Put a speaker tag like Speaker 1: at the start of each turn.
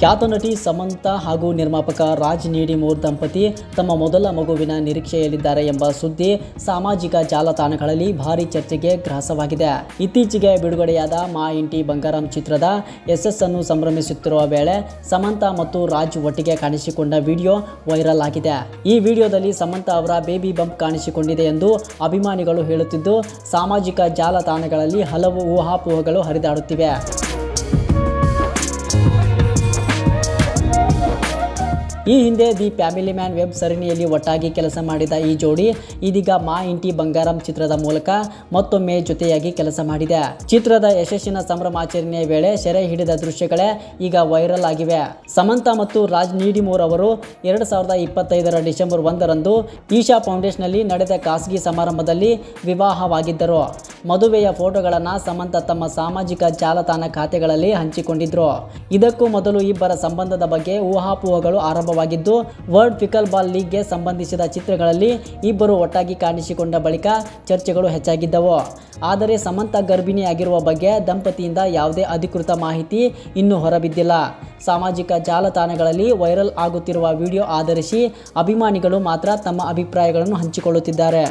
Speaker 1: ಖ್ಯಾತ ನಟಿ ಸಮಂತಾ ಹಾಗೂ ನಿರ್ಮಾಪಕ ರಾಜ್ ನೀಡಿಮೂರ್ ದಂಪತಿ ತಮ್ಮ ಮೊದಲ ಮಗುವಿನ ನಿರೀಕ್ಷೆಯಲ್ಲಿದ್ದಾರೆ ಎಂಬ ಸುದ್ದಿ ಸಾಮಾಜಿಕ ಜಾಲತಾಣಗಳಲ್ಲಿ ಭಾರಿ ಚರ್ಚೆಗೆ ಗ್ರಾಸವಾಗಿದೆ. ಇತ್ತೀಚೆಗೆ ಬಿಡುಗಡೆಯಾದ ಮಾ ಇಂಟಿ ಬಂಗಾರಂ ಚಿತ್ರದ ಯಶಸ್ಸನ್ನು ಸಂಭ್ರಮಿಸುತ್ತಿರುವ ವೇಳೆ ಸಮಂತಾ ಮತ್ತು ರಾಜ್ ಒಟ್ಟಿಗೆ ಕಾಣಿಸಿಕೊಂಡ ವಿಡಿಯೋ ವೈರಲ್ ಆಗಿದೆ. ಈ ವಿಡಿಯೋದಲ್ಲಿ ಸಮಂತಾ ಅವರ ಬೇಬಿ ಬಂಪ್ ಕಾಣಿಸಿಕೊಂಡಿದೆ ಎಂದು ಅಭಿಮಾನಿಗಳು ಹೇಳುತ್ತಿದ್ದು, ಸಾಮಾಜಿಕ ಜಾಲತಾಣಗಳಲ್ಲಿ ಹಲವು ಊಹಾಪೋಹಗಳು ಹರಿದಾಡುತ್ತಿವೆ. ಈ ಹಿಂದೆ ದಿ ಫ್ಯಾಮಿಲಿ ಮ್ಯಾನ್ ವೆಬ್ ಸರಣಿಯಲ್ಲಿ ಒಟ್ಟಾಗಿ ಕೆಲಸ ಮಾಡಿದ ಈ ಜೋಡಿ ಇದೀಗ ಮಾ ಇಂಟಿ ಬಂಗಾರಂ ಚಿತ್ರದ ಮೂಲಕ ಮತ್ತೊಮ್ಮೆ ಜೊತೆಯಾಗಿ ಕೆಲಸ ಮಾಡಿದೆ. ಚಿತ್ರದ ಯಶಸ್ಸಿನ ಸಂಭ್ರಮಾಚರಣೆಯ ವೇಳೆ ಸೆರೆ ಹಿಡಿದ ದೃಶ್ಯಗಳೇ ಈಗ ವೈರಲ್ ಆಗಿವೆ. ಸಮಂತಾ ಮತ್ತು ರಾಜ್ ನೀಡಿಮೂರ್ ಅವರು 2025 ಡಿಸೆಂಬರ್ 1ರಂದು ಈಶಾ ಫೌಂಡೇಶನ್ನಲ್ಲಿ ನಡೆದ ಖಾಸಗಿ ಸಮಾರಂಭದಲ್ಲಿ ವಿವಾಹವಾಗಿದ್ದರು. ಮದುವೆಯ ಫೋಟೋಗಳನ್ನು ಸಮಂತಾ ತಮ್ಮ ಸಾಮಾಜಿಕ ಜಾಲತಾಣ ಖಾತೆಗಳಲ್ಲಿ ಹಂಚಿಕೊಂಡಿದ್ರು. ಇದಕ್ಕೂ ಮೊದಲು ಇಬ್ಬರ ಸಂಬಂಧದ ಬಗ್ಗೆ ಊಹಾಪೋಹಗಳು ಆರಂಭವಾಗಿದ್ದು, ವರ್ಲ್ಡ್ ಪಿಕಲ್ ಬಾಲ್ ಲೀಗ್ಗೆ ಸಂಬಂಧಿಸಿದ ಚಿತ್ರಗಳಲ್ಲಿ ಇಬ್ಬರು ಒಟ್ಟಾಗಿ ಕಾಣಿಸಿಕೊಂಡ ಬಳಿಕ ಚರ್ಚೆಗಳು ಹೆಚ್ಚಾಗಿದ್ದವು. ಆದರೆ ಸಮಂತಾ ಗರ್ಭಿಣಿಯಾಗಿರುವ ಬಗ್ಗೆ ದಂಪತಿಯಿಂದ ಯಾವುದೇ ಅಧಿಕೃತ ಮಾಹಿತಿ ಇನ್ನೂ ಹೊರಬಿದ್ದಿಲ್ಲ. ಸಾಮಾಜಿಕ ಜಾಲತಾಣಗಳಲ್ಲಿ ವೈರಲ್ ಆಗುತ್ತಿರುವ ವಿಡಿಯೋ ಆಧರಿಸಿ ಅಭಿಮಾನಿಗಳು ಮಾತ್ರ ತಮ್ಮ ಅಭಿಪ್ರಾಯಗಳನ್ನು ಹಂಚಿಕೊಳ್ಳುತ್ತಿದ್ದಾರೆ.